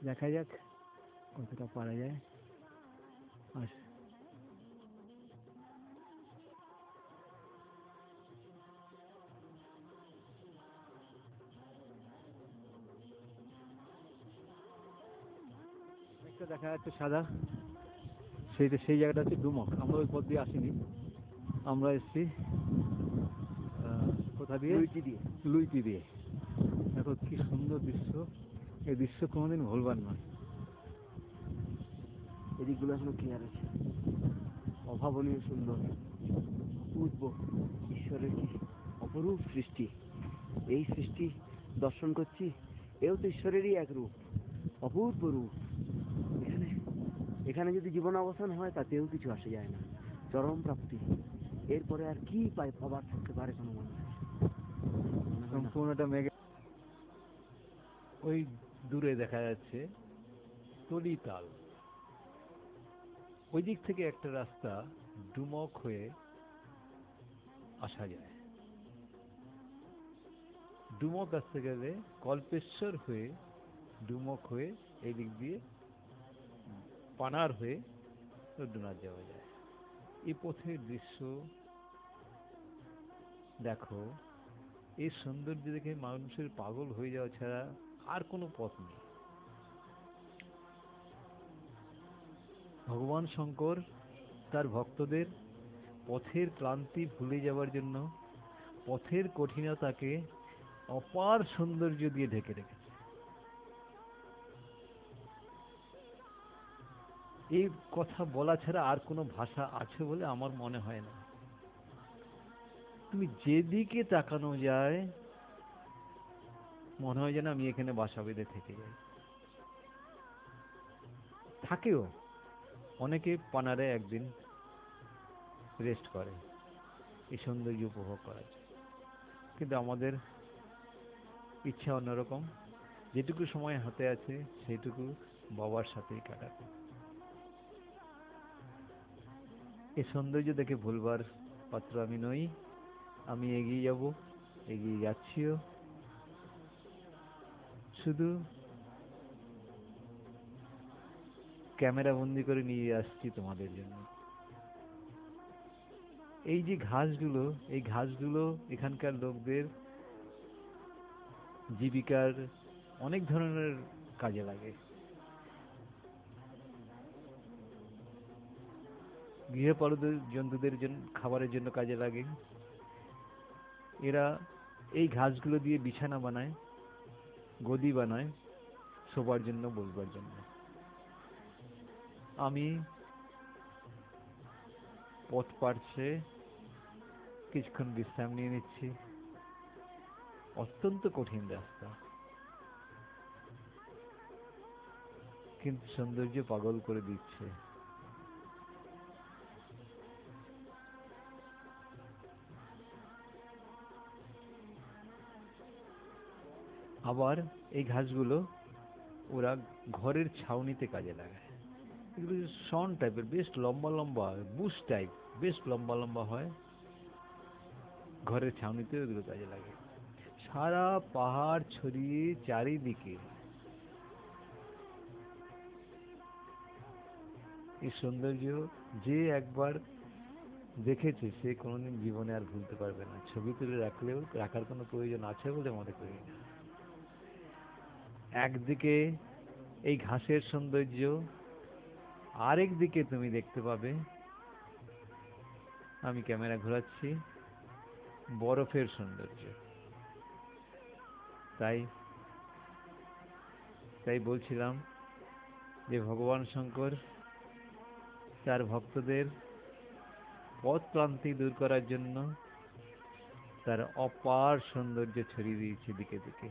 দেখা যাক কতটা পারা যায়। আস একটা দেখা যাচ্ছে সাদা, সেই জায়গাটা হচ্ছে ডুমক। আমরা ওই পথ দিয়ে আসিনি, আমরা এসেছি কোথা দিয়ে, লুইতি দিয়ে। দেখো কি সুন্দর দৃশ্য, এই দৃশ্য কোনোদিন ভুলবার নয়। এদিকগুলো এখনো ক্লিয়ার আছে, অভাবনীয় সুন্দর, অপূর্ব, ঈশ্বরের কি অপরূপ সৃষ্টি। এই সৃষ্টি দর্শন করছি, এও তো ঈশ্বরেরই এক রূপ, অপূর্ব রূপ। এখানে এখানে যদি জীবন অবসান হয় তাতেও কিছু আসে যায় না, চরম প্রাপ্তি। এরপরে আর কি পাবার থাকতে পারে কোনো মানুষ? সম্পূর্ণটা মেঘে। ওই দূরে দেখা যাচ্ছে তলিতাল, ওই দিক থেকে একটা রাস্তা ডুমক হয়ে আসা যায়। ডুমক আসতে গেলে কল্পেশ্বর হয়ে, ডুমক হয়ে এই দিক দিয়ে পানার হয়ে রুদ্রনাথ যাওয়া যায়। এই পথের দৃশ্য দেখো, এই সৌন্দর্য দেখে মানুষের পাগল হয়ে যাওয়া ছাড়া আর কোনো পথ নেই। ভগবান শঙ্কর তার ভক্তদের পথের ক্লান্তি ভুলে যাওয়ার জন্য পথের কঠিনতাকে অপার সৌন্দর্য দিয়ে ঢেকে রেখেছে। এই কথা বলা ছাড়া আর কোনো ভাষা আছে বলে আমার মনে হয় না। তুমি যেদিকে তাকানো যায় মনে হয় যেন আমি এখানে বাসা বেঁধে থেকে যাই। থাকেও অনেকে পানারে একদিন রেস্ট করে এই সৌন্দর্য উপভোগ করার জন্য, কিন্তু আমাদের ইচ্ছা অন্যরকম। যেটুকু সময় হাতে আছে সেইটুকু বাবার সাথেই কাটাতে। এই সৌন্দর্য দেখে ভুলবার পাত্র আমি নই। আমি এগিয়ে যাব, এগিয়ে যাচ্ছিও, শুধু ক্যামেরা বন্দি করে নিয়ে আসছি তোমাদের জন্য। এই যে ঘাসগুলো, এই ঘাসগুলো এখানকার লোকদের জীবিকার অনেক ধরনের কাজে লাগে। গৃহপালিত জন্তুদের জন্য খাবারের জন্য কাজে লাগে। এরা এই ঘাসগুলো দিয়ে বিছানা বানায়, গদি বানায়, শোবার জন্য, বসবার জন্য। আমি পথ পাড়ছে কিছুক্ষণ বিশ্রাম নিয়ে নিচ্ছি। অত্যন্ত কঠিন রাস্তা, কিন্তু সৌন্দর্য পাগল করে দিচ্ছে। আবার এই ঘাসগুলো ওরা ঘরের ছাউনিতে কাজে লাগায়। এগুলো শন টাইপের, বেশ লম্বা লম্বা, বুশ টাইপ, বেশ লম্বা লম্বা হয়। ঘরের ছাউনিতেও এগুলো কাজে লাগে। সারা পাহাড় ছড়িয়ে চারিদিকে এই সৌন্দর্য যে একবার দেখেছে সে কোনোদিন জীবনে আর ভুলতে পারবে না। ছবি তুলে রাখলেও রাখার কোনো প্রয়োজন আছে বলে মনে করি না। একদিকে এই ঘাসের সৌন্দর্য, আরেক দিকে তুমি দেখতে পাবে, আমি ক্যামেরা ঘোরাচ্ছি, বরফের সৌন্দর্য। তাই তাই বলছিলাম যে ভগবান শঙ্কর তার ভক্তদের পথ ক্লান্তি দূর করার জন্য তার অপার সৌন্দর্য ছড়িয়ে দিয়েছে দিকে দিকে।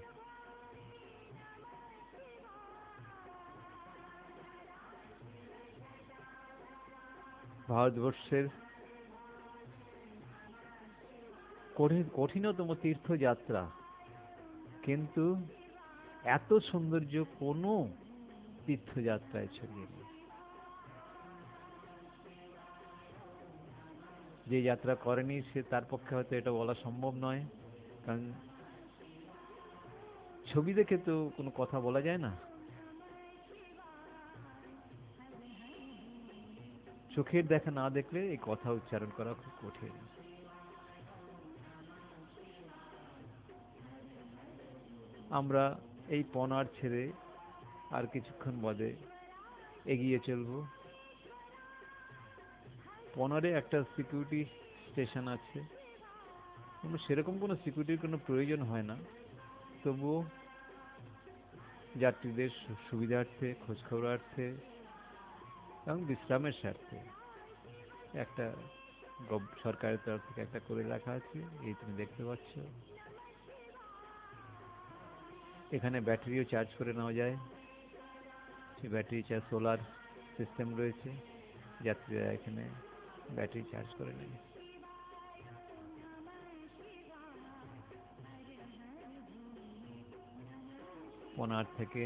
ভারতবর্ষের কঠিনতম তীর্থযাত্রা, কিন্তু এত সৌন্দর্য কোনো তীর্থযাত্রায় ছড়িয়ে নেই। যে যাত্রা করেনি সে, তার পক্ষে হয়তো এটা বলা সম্ভব নয়, কারণ ছবি দেখে তো কোনো কথা বলা যায় না। চোখের দেখা না দেখলে এই কথা উচ্চারণ করা খুব কঠিন। আমরা এই পনার ছেড়ে আর কিছুক্ষণ বাদে এগিয়ে চলব। পনারে একটা সিকিউরিটি স্টেশন আছে, সেরকম কোনো সিকিউরিটির কোনো প্রয়োজন হয় না, তবুও যাত্রীদের সুবিধার্থে, খোঁজখবরার্থে এবং বিশ্রামের স্বার্থে একটা সরকারের তরফ থেকে একটা করে রাখা আছে। এই তুমি দেখতে পাচ্ছ, এখানে ব্যাটারিও চার্জ করে নেওয়া যায়। সেই ব্যাটারি চার্জ, সোলার সিস্টেম রয়েছে, যাত্রীরা এখানে ব্যাটারি চার্জ করে নেয়। পনার থেকে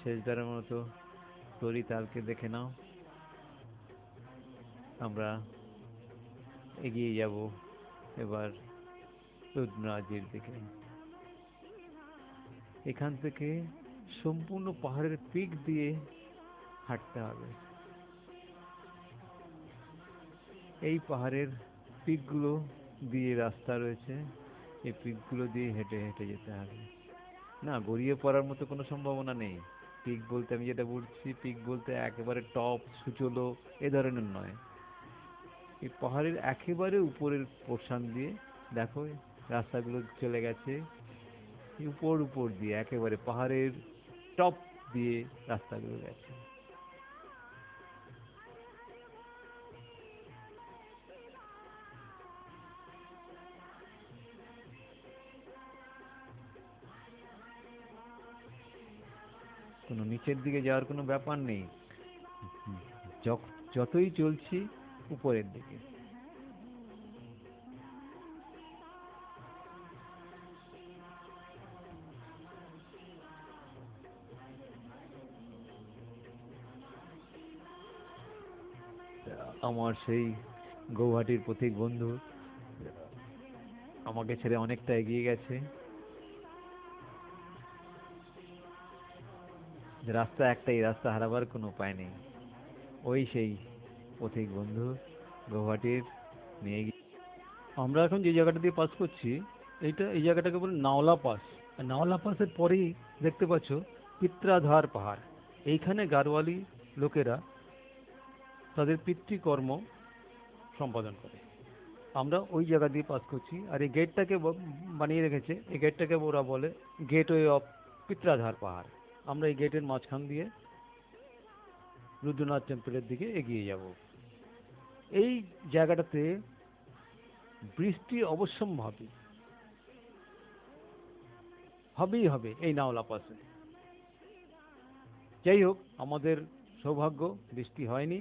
শেষবারের মতো তরিতালকে দেখে নাও। আমরা এগিয়ে যাব এবার রুদ্রনাথজির দিকে। এখান থেকে সম্পূর্ণ পাহাড়ের পিক দিয়ে হাঁটতে হবে। এই পাহাড়ের পিকগুলো দিয়ে রাস্তা রয়েছে, এই পিকগুলো দিয়ে হেঁটে হেঁটে যেতে হবে। না, গড়িয়ে পড়ার মতো কোনো সম্ভাবনা নেই। পিক বলতে আমি যেটা বলছি, পিক বলতে একেবারে টপ সুচলো এ ধরনের নয়। এই পাহাড়ের একেবারে উপরের পোর্শন দিয়ে দেখো রাস্তাগুলো চলে গেছে, উপর উপর দিয়ে একেবারে পাহাড়ের টপ দিয়ে রাস্তাগুলো গেছে। কোনো নিচের দিকে যাওয়ার কোনো ব্যাপার নেই, যতই চলছি উপরের দিকে। আমার সেই গৌহাটির পথিক বন্ধু আমাকে ছেড়ে অনেকটা এগিয়ে গেছে। রাস্তা একটাই, রাস্তা হারাবার কোনো উপায় নেই। ওই সেই পথিক বন্ধু গৌহাটির নিয়ে গিয়ে। আমরা এখন যে জায়গাটা দিয়ে পাস করছি, এই জায়গাটাকে বলে নাওলা পাস। আর নাওলা পাসের পরেই দেখতে পাচ্ছ পিত্রাধার পাহাড়। এইখানে গাড়োয়ালি লোকেরা তাদের পিতৃকর্ম সম্পাদন করে। আমরা ওই জায়গা দিয়ে পাস করছি, আর এই গেটটাকে বানিয়ে রেখেছে, এই গেটটাকে ওরা বলে গেটওয়ে অফ পিত্রাধার পাহাড়। আমরা এই গেটের মাঝখান দিয়ে রুদ্রনাথ টেম্পলের দিকে এগিয়ে যাব। এই জায়গাটাতে বৃষ্টি অবশ্যম্ভাবী হবেই হবে এই নাওলা পাশে। যাই হোক, আমাদের সৌভাগ্য বৃষ্টি হয়নি।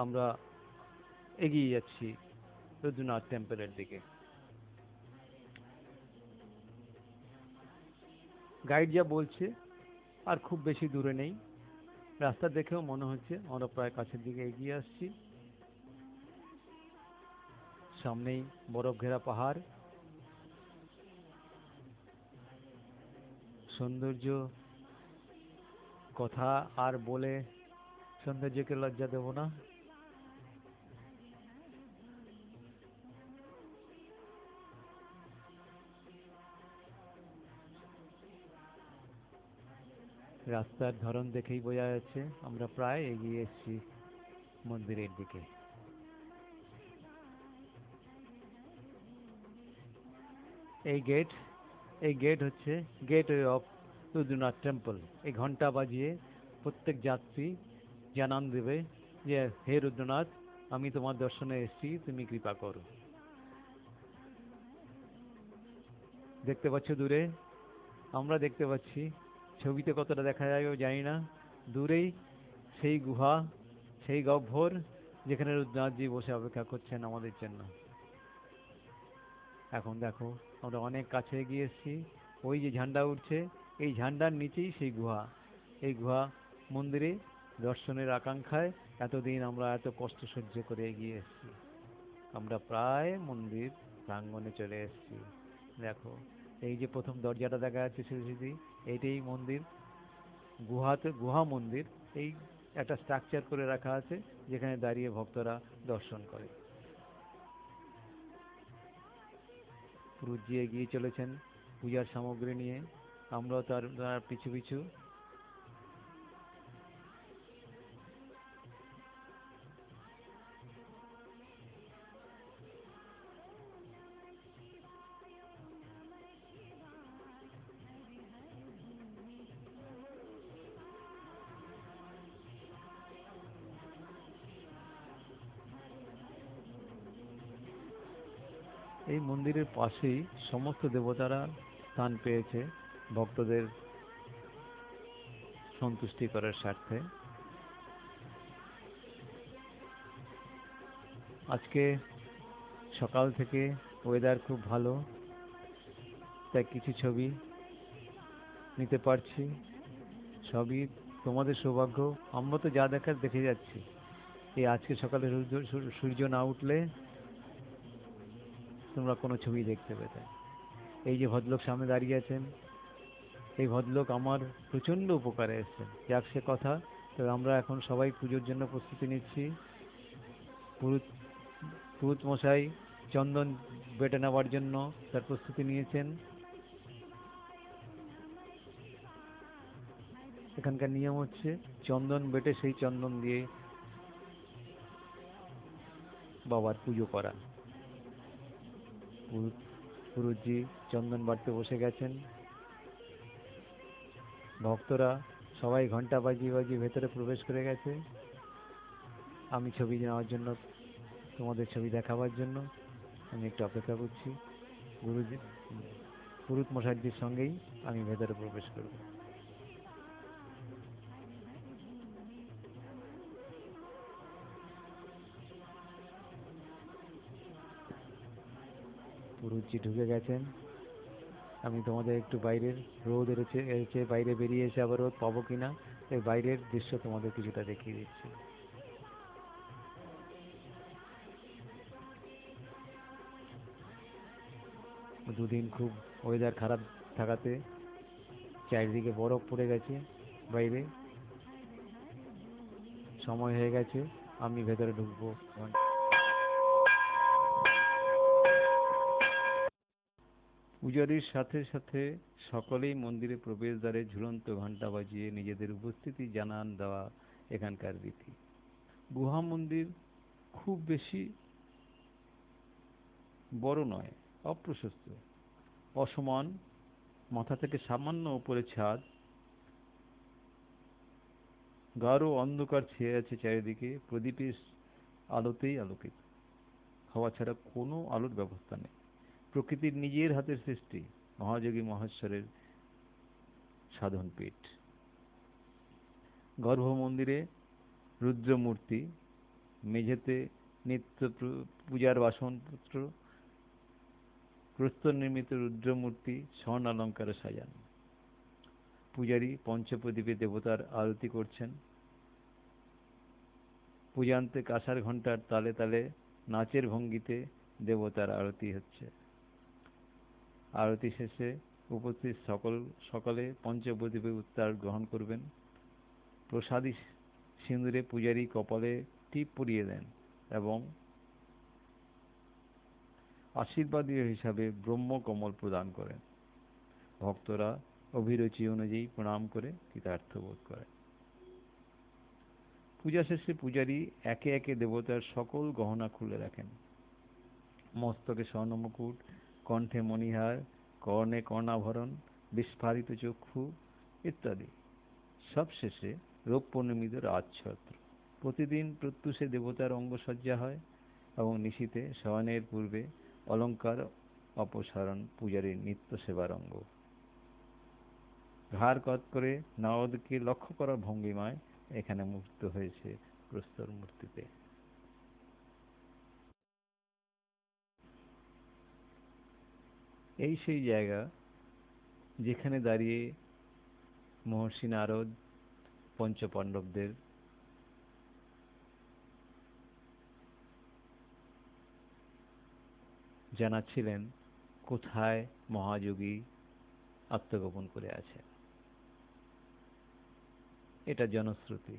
আমরা এগিয়ে যাচ্ছি রুদ্রনাথ টেম্পলের দিকে। গাইড যা বলছে আর খুব বেশি দূরে নেই, রাস্তা দেখেও মনে হচ্ছে আমরা প্রায় কাছের দিকে এগিয়ে আসছি। সামনেই বরফ ঘেরা পাহাড়, সৌন্দর্য কথা আর বলে সৌন্দর্যকে লজ্জা দেব না। রাস্তার ধরন দেখেই বোঝা যাচ্ছে আমরা প্রায় এগিয়ে এসেছি মন্দিরের দিকে। এই গেট হচ্ছে গেটওয়ে অফ রুদ্রনাথ টেম্পল। এই ঘন্টা বাজিয়ে প্রত্যেক যাত্রী জানান দেবে যে হে রুদ্রনাথ, আমি তোমার দর্শনে এসেছি, তুমি কৃপা করো। দেখতে পাচ্ছ দূরে, আমরা দেখতে পাচ্ছি, ছবিতে কতটা দেখা যাবে জানি না, দূরেই সেই গুহা, সেই গহ্বর যেখানে রুদ্রনাথজি বসে অপেক্ষা করছেন আমাদের জন্য। এখন দেখো আমরা অনেক কাছে এগিয়ে এসেছি। ওই যে ঝান্ডা উঠছে, এই ঝান্ডার নিচেই সেই গুহা। এই গুহা মন্দিরে দর্শনের আকাঙ্ক্ষায় এতদিন আমরা এত কষ্ট সহ্য করে এগিয়ে এসেছি। আমরা প্রায় মন্দির প্রাঙ্গণে চলে এসেছি। দেখো এই যে প্রথম দরজাটা দেখা যাচ্ছে সোজাসুজি, এইটাই মন্দির, গুহা মন্দির। এই একটা স্ট্রাকচার করে রাখা আছে যেখানে দাঁড়িয়ে ভক্তরা দর্শন করে। পুরুতজি এগিয়ে চলেছেন পূজার সামগ্রী নিয়ে, আমরাও তার পিছু পিছু। এই মন্দিরের পাশেই সমস্ত দেবতারা স্থান পেয়েছে ভক্তদের সন্তুষ্টি করার স্বার্থে। আজকে সকাল থেকে ওয়েদার খুব ভালো, তাই কিছু ছবি নিতে পারছি। সবই তোমাদের সৌভাগ্য, আমরা তো যা দেখার দেখে যাচ্ছি। এই আজকে সকালে সূর্য না উঠলে তোমরা কোনো ছবি দেখতে পেতে। এই যে ভদ্রলোক সামনে দাঁড়িয়ে আছেন, এই ভদ্রলোক আমার প্রচণ্ড উপকারে এসেছেন। যাক সে কথা, তবে আমরা এখন সবাই পুজোর জন্য প্রস্তুতি নিচ্ছি। পুরুত পুরুত মশাই চন্দন বেটে নেওয়ার জন্য তার প্রস্তুতি নিয়েছেন। এখানকার নিয়ম হচ্ছে চন্দন বেটে সেই চন্দন দিয়ে বাবার পুজো করা। পুরুতজি চন্দন বাটতে বসে গেছেন। ভক্তরা সবাই ঘন্টা বাজিয়ে বাজিয়ে ভেতরে প্রবেশ করে গেছে। আমি ছবি নেওয়ার জন্য, তোমাদের ছবি দেখাবার জন্য আমি একটু অপেক্ষা করছি। গুরুজি পুরুত মশাইজির সঙ্গেই আমি ভেতরে প্রবেশ করব। পুরুতজি ঢুকে গেছেন। আমি তোমাদের একটু বাইরের রোদ এসেছে, বাইরে বেরিয়ে এসে আবার রোদ পাবো কিনা এই বাইরের দৃশ্য তোমাদের কিছুটা দেখিয়ে দিচ্ছি। দুদিন খুব ওয়েদার খারাপ থাকাতে চারিদিকে বরফ পড়ে গেছে। বাইরে সময় হয়ে গেছে, আমি ভেতরে ঢুকবো। পূজারীর সাথে সাথে সকলেই মন্দিরে প্রবেশদ্বারে ঝুলন্ত ঘণ্টা বাজিয়ে নিজেদের উপস্থিতি জানান দেওয়া এখানকার রীতি। গুহা মন্দির খুব বেশি বড় নয়, অপ্রশস্ত, অসমান, মাথা থেকে সামান্য উপরে ছাদ, গাঢ় অন্ধকার ছেয়ে আছে চারিদিকে, প্রদীপের আলোতেই আলোকিত হওয়া ছাড়া কোনো আলোর ব্যবস্থা নেই। প্রকৃতির নিজের হাতের সৃষ্টি, মহাযোগী মহেশ্বরের সাধন পীঠ। গর্ভ মন্দিরে রুদ্রমূর্তি, মেঝেতে নিত্য পূজার বাসনপত্র, প্রস্তর নির্মিত রুদ্রমূর্তি স্বর্ণ অলঙ্কারে সাজানো। পূজারী পঞ্চপ্রদীপে দেবতার আরতি করছেন। পূজান্তে কাঁসার ঘণ্টার তালে তালে নাচের ভঙ্গিতে দেবতার আরতি হচ্ছে। আরতি শেষে উপস্থিত সকলে পঞ্চপ্রদীপে উত্তার গ্রহণ করবেন। প্রসাদী সিঁদুরে পূজারী কপালে টিপ পরিয়ে দেন এবং আশীর্বাদীয় হিসাবে ব্রহ্মকমল প্রদান করেন। ভক্তরা অভিরুচি অনুযায়ী প্রণাম করে কৃতার্থ বোধ করেন। পূজা শেষে পূজারী একে একে দেবতার সকল গহনা খুলে রাখেন। মস্তকে স্বর্ণমুকুট, কণ্ঠে মণিহার, কর্ণে কর্ণাভরণ, বিস্ফারিত চক্ষু ইত্যাদি। সবশেষে রৌপ্য নির্মিত রাজছত্র। প্রতিদিন প্রত্যুষে দেবতার অঙ্গসজ্জা হয় এবং নিশীথে শয়নের পূর্বে অলঙ্কার অপসারণ পূজারীর নিত্য সেবার অঙ্গ। ঘাড় কত করে নারদকে লক্ষ্য করার ভঙ্গিমায় এখানে মুক্ত হয়েছে প্রস্তর মূর্তিতে। এই সেই জায়গা যেখানে দাঁড়িয়ে মহর্ষি নারদ পঞ্চপাণ্ডবদের জানাচ্ছিলেন কোথায় মহাযোগী আত্মগোপন করে আছে। এটা জনশ্রুতি।